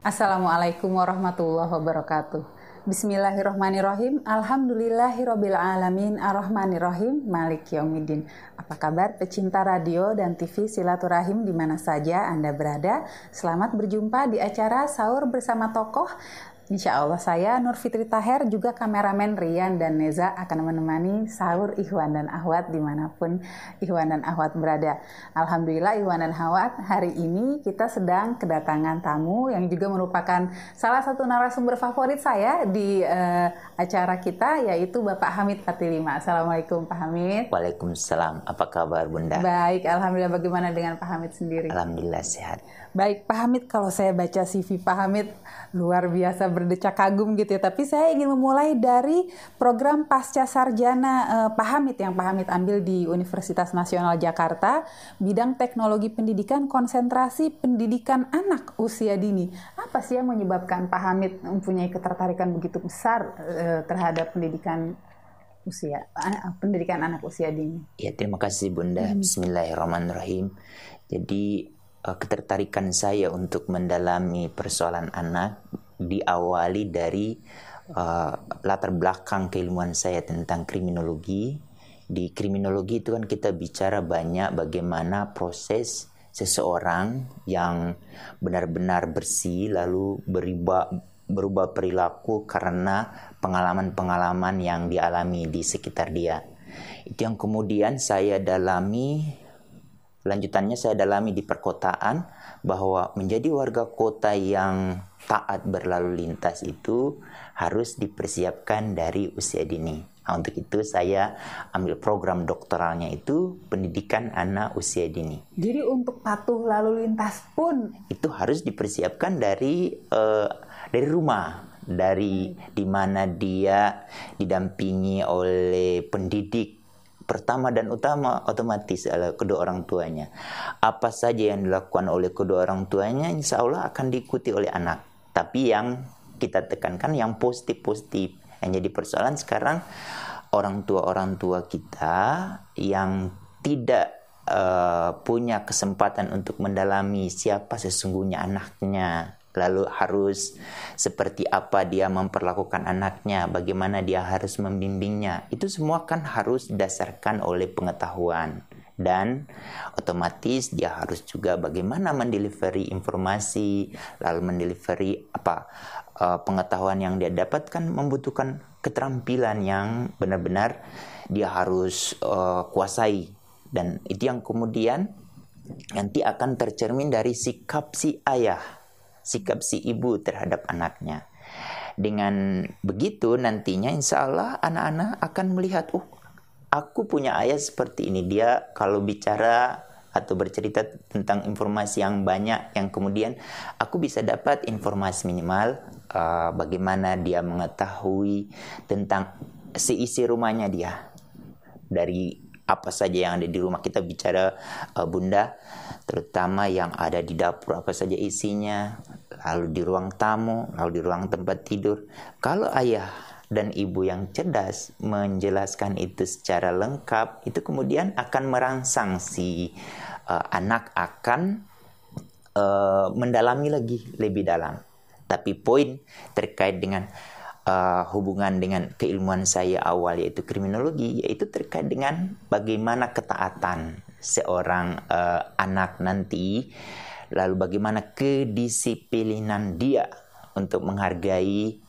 Assalamualaikum warahmatullahi wabarakatuh. Bismillahirrahmanirrahim. Alhamdulillahirabbil alamin arrahmanirrahim maliki yaumiddin. Apa kabar pecinta radio dan TV Silaturahim di mana saja Anda berada? Selamat berjumpa di acara Sahur Bersama Tokoh. Insya Allah saya Nur Fitri Taher, juga kameramen Rian dan Neza akan menemani sahur Ikhwan dan Akhwat dimanapun Ikhwan dan Akhwat berada. Alhamdulillah Ikhwan dan Akhwat, hari ini kita sedang kedatangan tamu yang juga merupakan salah satu narasumber favorit saya di acara kita, yaitu Bapak Hamid Fatilima. Assalamualaikum Pak Hamid. Waalaikumsalam. Apa kabar Bunda? Baik, Alhamdulillah. Bagaimana dengan Pak Hamid sendiri? Alhamdulillah sehat. Baik Pak Hamid, kalau saya baca CV Pak Hamid luar biasa berdecak kagum gitu ya. Tapi saya ingin memulai dari program Pasca Sarjana Pak Hamid yang Pak Hamid ambil di Universitas Nasional Jakarta, bidang teknologi pendidikan, konsentrasi pendidikan anak usia dini. Apa sih yang menyebabkan Pak Hamid mempunyai ketertarikan begitu besar terhadap pendidikan anak usia dini? Ya, terima kasih Bunda. Bismillahirrahmanirrahim. Jadi ketertarikan saya untuk mendalami persoalan anak diawali dari latar belakang keilmuan saya tentang kriminologi. Di kriminologi itu kan kita bicara banyak bagaimana proses seseorang yang benar-benar bersih lalu berubah perilaku karena pengalaman-pengalaman yang dialami di sekitar dia. Itu yang kemudian saya dalami. Lanjutannya saya dalami di perkotaan, bahwa menjadi warga kota yang taat berlalu lintas itu harus dipersiapkan dari usia dini. Nah, untuk itu saya ambil program doktoralnya itu pendidikan anak usia dini. Jadi untuk patuh lalu lintas pun itu harus dipersiapkan dari rumah, dari di mana dia didampingi oleh pendidik. Pertama dan utama otomatis adalah kedua orang tuanya. Apa saja yang dilakukan oleh kedua orang tuanya insya Allah akan diikuti oleh anak. Tapi yang kita tekankan yang positif-positif. Yang jadi persoalan sekarang orang tua kita yang tidak punya kesempatan untuk mendalami siapa sesungguhnya anaknya. Lalu harus seperti apa dia memperlakukan anaknya, bagaimana dia harus membimbingnya. Itu semua kan harus didasarkan oleh pengetahuan. Dan otomatis dia harus juga bagaimana mendelivery informasi, lalu mendelivery pengetahuan yang dia dapatkan membutuhkan keterampilan yang benar-benar dia harus kuasai. Dan itu yang kemudian nanti akan tercermin dari sikap si ayah, sikap si ibu terhadap anaknya. Dengan begitu nantinya insya Allah anak-anak akan melihat, aku punya ayah seperti ini. Dia kalau bicara atau bercerita tentang informasi yang banyak, yang kemudian aku bisa dapat informasi minimal bagaimana dia mengetahui tentang seisi rumahnya dia. Dari apa saja yang ada di rumah kita bicara Bunda, terutama yang ada di dapur apa saja isinya, lalu di ruang tamu, lalu di ruang tempat tidur. Kalau ayah dan ibu yang cerdas menjelaskan itu secara lengkap, itu kemudian akan merangsang si anak akan mendalami lagi lebih dalam. Tapi poin terkait dengan hubungan dengan keilmuan saya awal yaitu kriminologi, yaitu terkait dengan bagaimana ketaatan seorang anak nanti, lalu bagaimana kedisiplinan dia untuk menghargai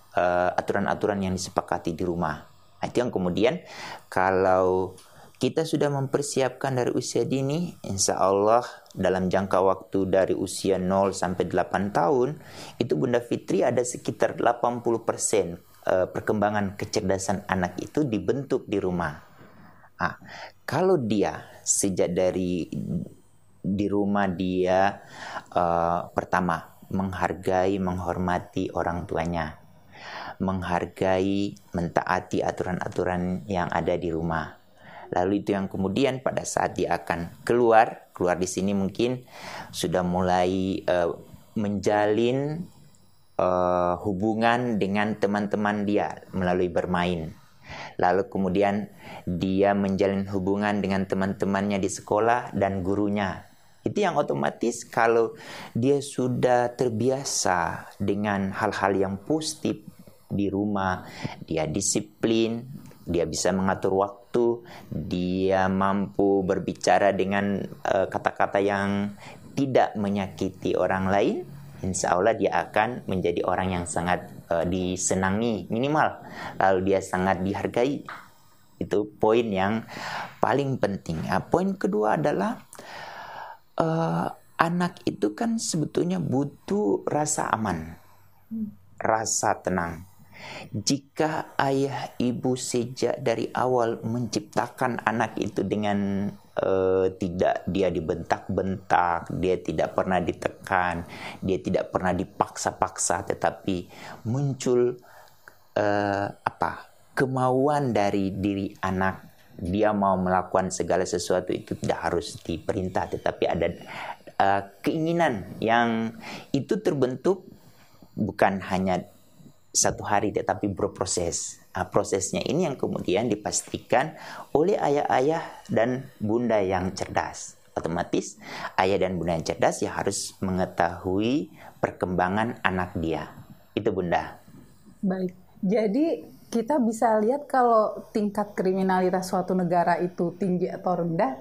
aturan-aturan yang disepakati di rumah. Itu yang kemudian kalau kita sudah mempersiapkan dari usia dini, insya Allah dalam jangka waktu dari usia 0 sampai 8 tahun, itu Bunda Fitri ada sekitar 80% perkembangan kecerdasan anak itu dibentuk di rumah. Kalau dia sejak dari di rumah dia pertama menghargai, menghormati orang tuanya, menghargai, mentaati aturan-aturan yang ada di rumah. Lalu itu yang kemudian pada saat dia akan keluar di sini mungkin sudah mulai menjalin hubungan dengan teman-teman dia melalui bermain. Lalu kemudian dia menjalin hubungan dengan teman-temannya di sekolah dan gurunya. Itu yang otomatis kalau dia sudah terbiasa dengan hal-hal yang positif di rumah, dia disiplin, dia bisa mengatur waktu, dia mampu berbicara dengan kata-kata yang tidak menyakiti orang lain, insya Allah dia akan menjadi orang yang sangat disenangi minimal, lalu dia sangat dihargai. Itu poin yang paling penting. Nah, poin kedua adalah anak itu kan sebetulnya butuh rasa aman, rasa tenang. Jika ayah ibu sejak dari awal menciptakan anak itu dengan tidak dia dibentak-bentak, dia tidak pernah ditekan, dia tidak pernah dipaksa-paksa, tetapi muncul kemauan dari diri anak, dia mau melakukan segala sesuatu itu tidak harus diperintah, tetapi ada keinginan yang itu terbentuk bukan hanya satu hari tetapi berproses. Prosesnya ini yang kemudian dipastikan oleh ayah-ayah dan bunda yang cerdas. Otomatis ayah dan bunda yang cerdas ya harus mengetahui perkembangan anak dia. Itu bunda. Baik, jadi kita bisa lihat kalau tingkat kriminalitas suatu negara itu tinggi atau rendah,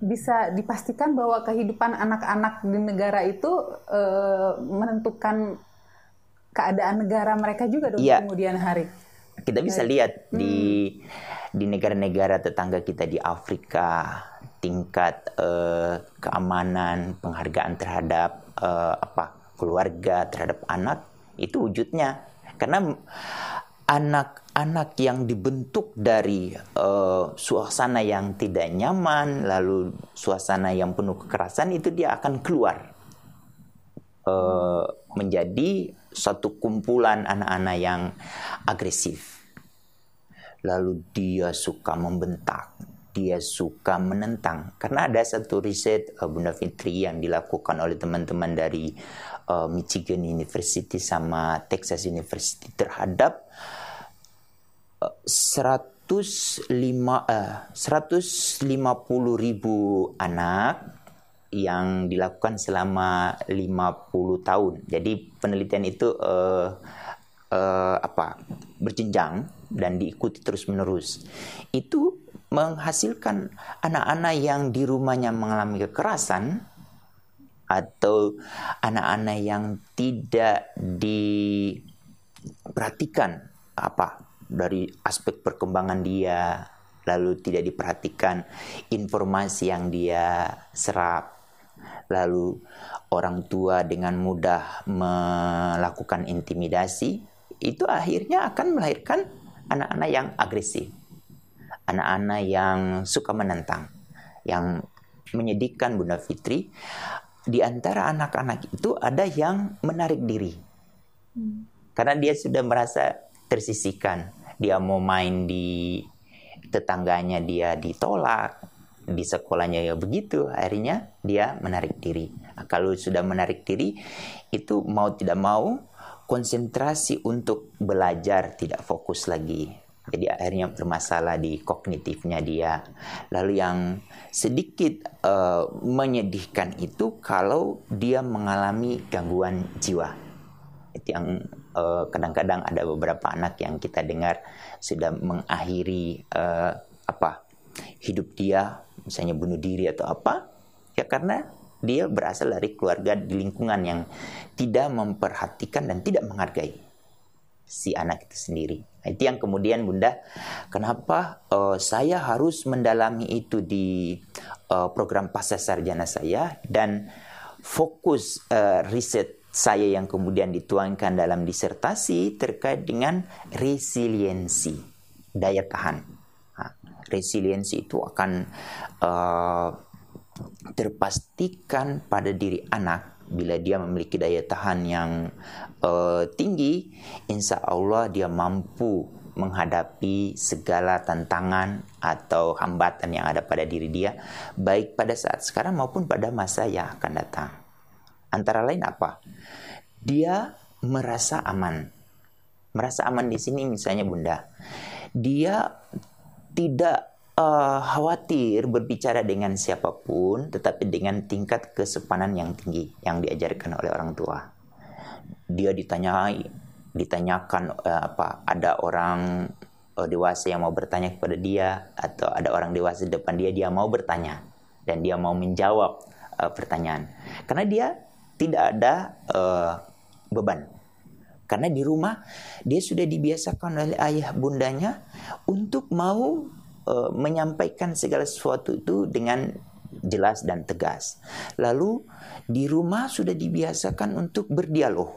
bisa dipastikan bahwa kehidupan anak-anak di negara itu menentukan keadaan negara mereka juga dong kemudian hari. Kita bisa lihat di negara-negara tetangga kita di Afrika, tingkat keamanan, penghargaan terhadap keluarga, terhadap anak itu wujudnya. Karena anak-anak yang dibentuk dari suasana yang tidak nyaman, lalu suasana yang penuh kekerasan, itu dia akan keluar menjadi satu kumpulan anak-anak yang agresif. Lalu dia suka membentak, dia suka menentang. Karena ada satu riset Bunda Fitri yang dilakukan oleh teman-teman dari Michigan University sama Texas University terhadap 150.000 anak yang dilakukan selama 50 tahun. Jadi penelitian itu berjenjang dan diikuti terus-menerus. Itu menghasilkan anak-anak yang di rumahnya mengalami kekerasan atau anak-anak yang tidak diperhatikan dari aspek perkembangan dia, lalu tidak diperhatikan informasi yang dia serap, lalu orang tua dengan mudah melakukan intimidasi, itu akhirnya akan melahirkan anak-anak yang agresif, anak-anak yang suka menentang. Yang menyedihkan Bunda Fitri, di antara anak-anak itu ada yang menarik diri. Karena dia sudah merasa tersisihkan. Dia mau main di tetangganya, dia ditolak, di sekolahnya ya begitu, akhirnya dia menarik diri. Nah, kalau sudah menarik diri, itu mau tidak mau konsentrasi untuk belajar tidak fokus lagi. Jadi akhirnya bermasalah di kognitifnya dia. Lalu yang sedikit menyedihkan itu kalau dia mengalami gangguan jiwa. Itu yang kadang-kadang ada beberapa anak yang kita dengar sudah mengakhiri hidup dia, misalnya bunuh diri atau apa, ya karena dia berasal dari keluarga di lingkungan yang tidak memperhatikan dan tidak menghargai si anak itu sendiri. Nah, itu yang kemudian Bunda, kenapa saya harus mendalami itu di program pasca sarjana saya, dan fokus riset saya yang kemudian dituangkan dalam disertasi terkait dengan resiliensi, daya tahan. Nah, resiliensi itu akan terpastikan pada diri anak bila dia memiliki daya tahan yang tinggi, insya Allah dia mampu menghadapi segala tantangan atau hambatan yang ada pada diri dia, baik pada saat sekarang maupun pada masa yang akan datang. Antara lain apa? Dia merasa aman. Merasa aman di sini misalnya Bunda, dia tidak khawatir berbicara dengan siapapun, tetapi dengan tingkat kesopanan yang tinggi yang diajarkan oleh orang tua. Dia ditanyakan ada orang dewasa yang mau bertanya kepada dia, atau ada orang dewasa di depan dia mau bertanya dan dia mau menjawab pertanyaan, karena dia tidak ada beban. Karena di rumah dia sudah dibiasakan oleh ayah bundanya untuk mau menyampaikan segala sesuatu itu dengan jelas dan tegas. Lalu di rumah sudah dibiasakan untuk berdialog.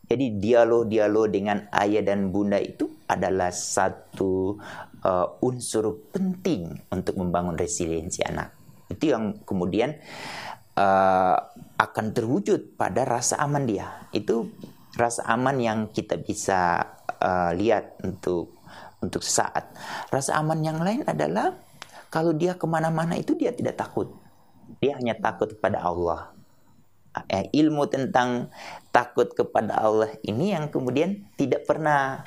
Jadi dialog dengan ayah dan bunda itu adalah satu unsur penting untuk membangun resiliensi anak. Itu yang kemudian akan terwujud pada rasa aman dia. Itu rasa aman yang kita bisa lihat untuk sesaat. Rasa aman yang lain adalah kalau dia kemana-mana itu dia tidak takut. Dia hanya takut kepada Allah. Ilmu tentang takut kepada Allah ini yang kemudian tidak pernah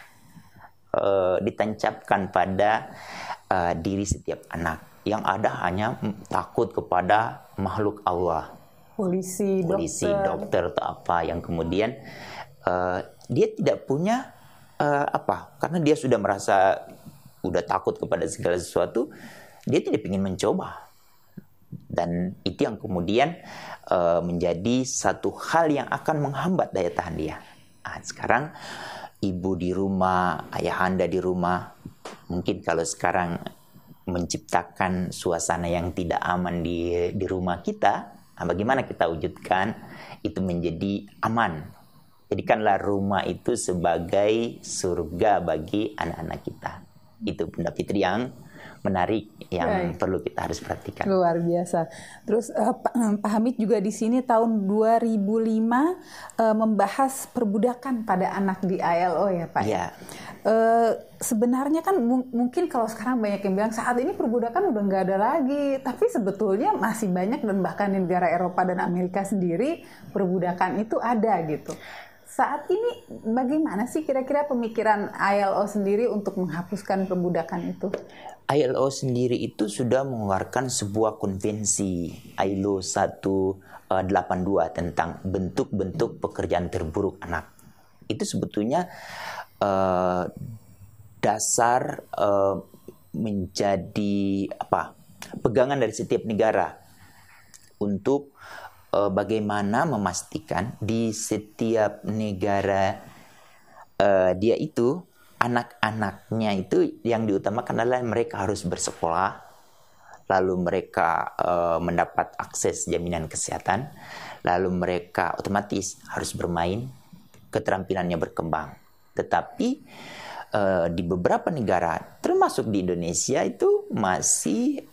ditancapkan pada diri setiap anak. Yang ada hanya takut kepada makhluk Allah. Polisi, dokter atau apa yang kemudian dia tidak punya karena dia sudah merasa udah takut kepada segala sesuatu, dia tidak ingin mencoba. Dan itu yang kemudian menjadi satu hal yang akan menghambat daya tahan dia. Sekarang ibu di rumah, ayahanda di rumah, mungkin kalau sekarang menciptakan suasana yang tidak aman di rumah kita, bagaimana kita wujudkan itu menjadi aman. Jadikanlah rumah itu sebagai surga bagi anak-anak kita. Itu Bunda Fitri yang menarik, yang perlu kita harus perhatikan. Luar biasa. Terus Pak Hamid juga di sini tahun 2005 membahas perbudakan pada anak di ILO ya Pak. Iya. Sebenarnya kan mungkin kalau sekarang banyak yang bilang saat ini perbudakan udah nggak ada lagi, tapi sebetulnya masih banyak, dan bahkan di negara Eropa dan Amerika sendiri perbudakan itu ada gitu. Saat ini bagaimana sih kira-kira pemikiran ILO sendiri untuk menghapuskan perbudakan itu? ILO sendiri itu sudah mengeluarkan sebuah konvensi ILO 182 tentang bentuk-bentuk pekerjaan terburuk anak. Itu sebetulnya dasar menjadi pegangan dari setiap negara untuk bagaimana memastikan di setiap negara dia itu anak-anaknya itu yang diutamakan adalah mereka harus bersekolah, lalu mereka mendapat akses jaminan kesehatan, lalu mereka otomatis harus bermain, keterampilannya berkembang. Tetapi di beberapa negara, termasuk di Indonesia, itu masih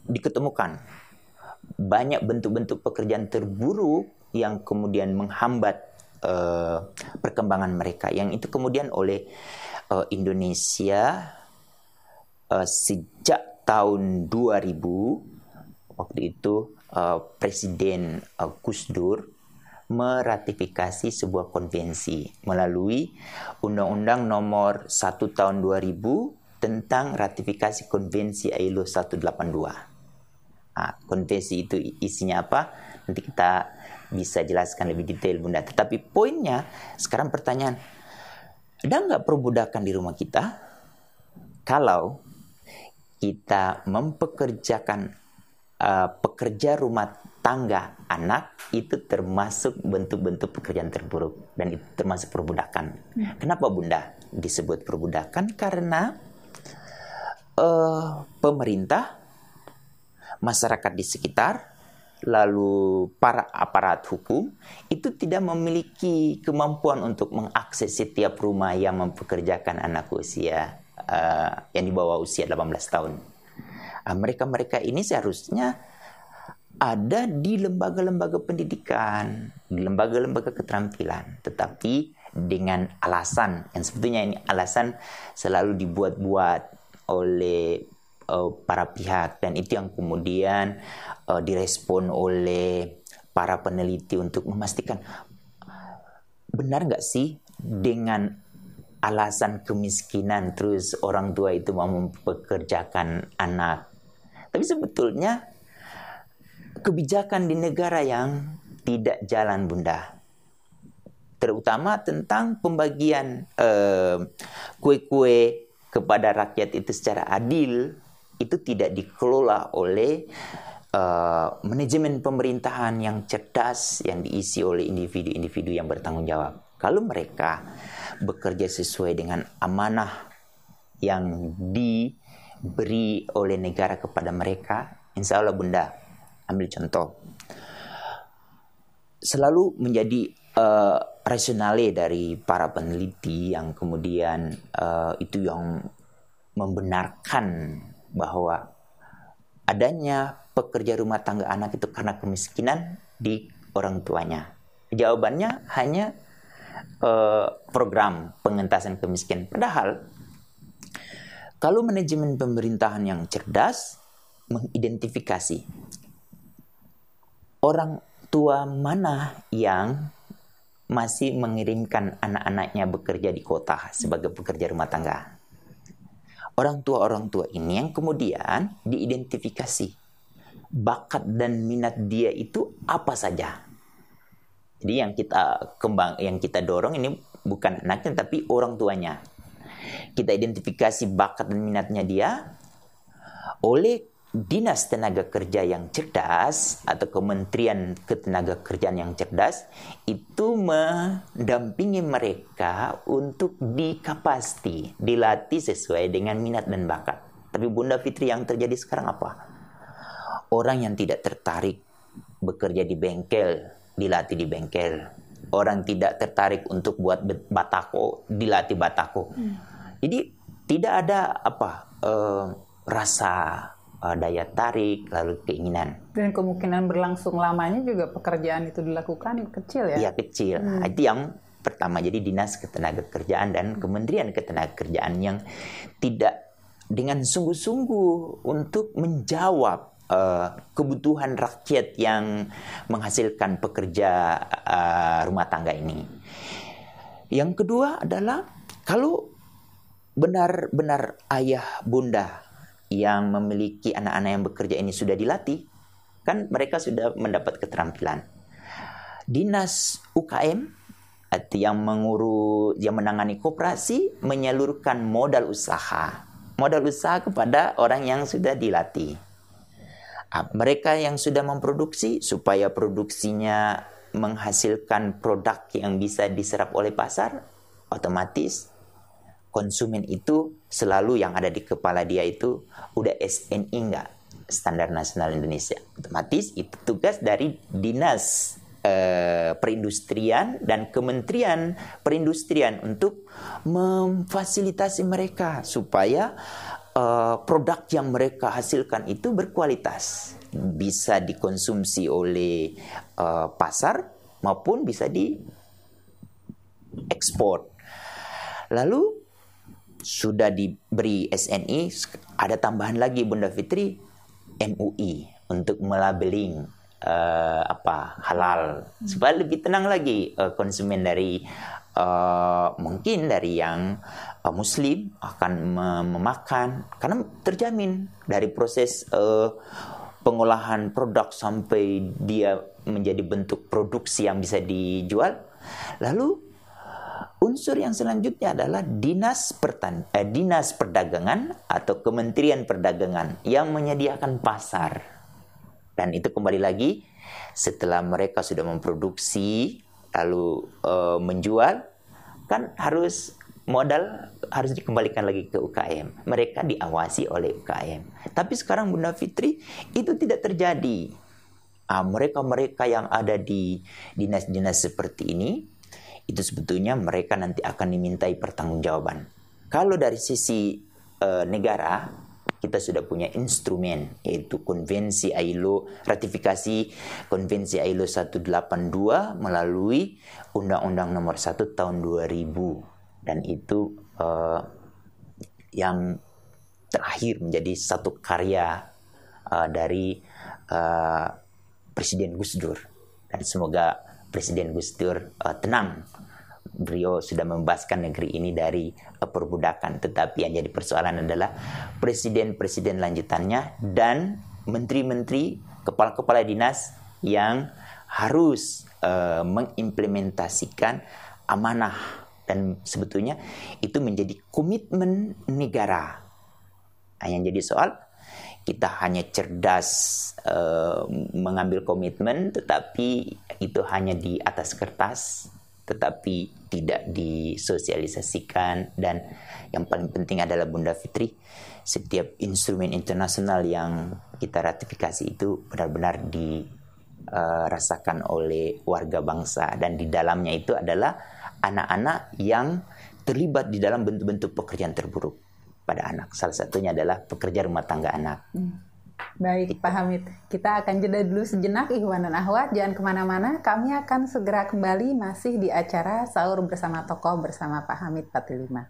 diketemukan banyak bentuk-bentuk pekerjaan terburuk yang kemudian menghambat perkembangan mereka, yang itu kemudian oleh Indonesia sejak tahun 2000, waktu itu Presiden Gus Dur meratifikasi sebuah konvensi melalui Undang-Undang Nomor 1 Tahun 2000 tentang ratifikasi Konvensi ILO 182. Konvensi itu isinya apa? Nanti kita bisa jelaskan lebih detail Bunda. Tetapi poinnya sekarang pertanyaan, ada nggak perbudakan di rumah kita? Kalau kita mempekerjakan pekerja rumah tangga anak, itu termasuk bentuk-bentuk pekerjaan terburuk dan itu termasuk perbudakan. Kenapa Bunda disebut perbudakan? Karena pemerintah, masyarakat di sekitar, lalu para aparat hukum itu tidak memiliki kemampuan untuk mengakses setiap rumah yang mempekerjakan anak usia yang di bawah usia 18 tahun. Mereka-mereka ini seharusnya ada di lembaga-lembaga pendidikan, di lembaga-lembaga keterampilan, tetapi dengan alasan yang sebetulnya ini alasan selalu dibuat-buat oleh para pihak, dan itu yang kemudian direspon oleh para peneliti untuk memastikan benar nggak sih dengan alasan kemiskinan terus orang tua itu mau mempekerjakan anak. Tapi sebetulnya kebijakan di negara yang tidak jalan, Bunda. Terutama tentang pembagian kue-kue kepada rakyat itu secara adil, itu tidak dikelola oleh manajemen pemerintahan yang cerdas yang diisi oleh individu-individu yang bertanggung jawab. Kalau mereka bekerja sesuai dengan amanah yang diberi oleh negara kepada mereka, insya Allah, Bunda, ambil contoh, selalu menjadi rasionale dari para peneliti yang kemudian itu yang membenarkan bahwa adanya pekerja rumah tangga anak itu karena kemiskinan di orang tuanya. Jawabannya hanya program pengentasan kemiskinan. Padahal kalau manajemen pemerintahan yang cerdas mengidentifikasi orang tua mana yang masih mengirimkan anak-anaknya bekerja di kota sebagai pekerja rumah tangga. Orang tua ini yang kemudian diidentifikasi bakat dan minat dia itu apa saja. Jadi yang kita dorong ini bukan anaknya tapi orang tuanya. Kita identifikasi bakat dan minatnya dia oleh Dinas Tenaga Kerja yang cerdas atau Kementerian Ketenagakerjaan yang cerdas itu mendampingi mereka untuk dikapasiti, dilatih sesuai dengan minat dan bakat. Tapi Bunda Fitri, yang terjadi sekarang apa? Orang yang tidak tertarik bekerja di bengkel, dilatih di bengkel. Orang tidak tertarik untuk buat batako, dilatih batako. Jadi tidak ada rasa daya tarik, lalu keinginan. Dan kemungkinan berlangsung lamanya juga pekerjaan itu dilakukan kecil ya? Iya, kecil. Itu yang pertama. Jadi Dinas Ketenagakerjaan dan Kementerian Ketenagakerjaan yang tidak dengan sungguh-sungguh untuk menjawab kebutuhan rakyat yang menghasilkan pekerja rumah tangga ini. Yang kedua adalah kalau benar-benar ayah bunda yang memiliki anak-anak yang bekerja ini sudah dilatih, kan mereka sudah mendapat keterampilan. Dinas UKM atau yang menangani koperasi menyalurkan modal usaha kepada orang yang sudah dilatih. Mereka yang sudah memproduksi supaya produksinya menghasilkan produk yang bisa diserap oleh pasar, otomatis konsumen itu selalu yang ada di kepala dia itu udah SNI enggak, Standar Nasional Indonesia. Otomatis itu tugas dari Dinas Perindustrian dan Kementerian Perindustrian untuk memfasilitasi mereka supaya produk yang mereka hasilkan itu berkualitas, bisa dikonsumsi oleh pasar maupun bisa diekspor. Lalu sudah diberi SNI, ada tambahan lagi Bunda Fitri, MUI untuk melabeling halal supaya lebih tenang lagi konsumen dari mungkin dari yang Muslim akan memakan, karena terjamin dari proses pengolahan produk sampai dia menjadi bentuk produksi yang bisa dijual. Lalu unsur yang selanjutnya adalah Dinas Perdagangan atau Kementerian Perdagangan yang menyediakan pasar. Dan itu kembali lagi setelah mereka sudah memproduksi lalu menjual, kan modal harus dikembalikan lagi ke UKM. Mereka diawasi oleh UKM. Tapi sekarang Bunda Fitri itu tidak terjadi. Mereka-mereka yang ada di dinas-dinas seperti ini itu sebetulnya mereka nanti akan dimintai pertanggungjawaban. Kalau dari sisi negara, kita sudah punya instrumen, yaitu ratifikasi Konvensi ILO 182 melalui Undang-Undang Nomor 1 Tahun 2000. Dan itu yang terakhir menjadi satu karya dari Presiden Gus Dur. Dan semoga Presiden Gus Dur tenang beliau sudah membebaskan negeri ini dari perbudakan. Tetapi yang jadi persoalan adalah presiden-presiden lanjutannya dan menteri-menteri, kepala-kepala dinas yang harus mengimplementasikan amanah, dan sebetulnya itu menjadi komitmen negara. Nah, yang jadi soal, kita hanya cerdas mengambil komitmen, tetapi itu hanya di atas kertas, tetapi tidak disosialisasikan. Dan yang paling penting adalah Bunda Fitri, setiap instrumen internasional yang kita ratifikasi itu benar-benar dirasakan oleh warga bangsa, dan di dalamnya itu adalah anak-anak yang terlibat di dalam bentuk-bentuk pekerjaan terburuk pada anak. Salah satunya adalah pekerja rumah tangga anak. Baik, Pak Hamid. Kita akan jeda dulu sejenak, Ikhwan dan Akhwat. Jangan kemana-mana, kami akan segera kembali masih di acara Sahur Bersama Tokoh bersama Pak Hamid Fatulima.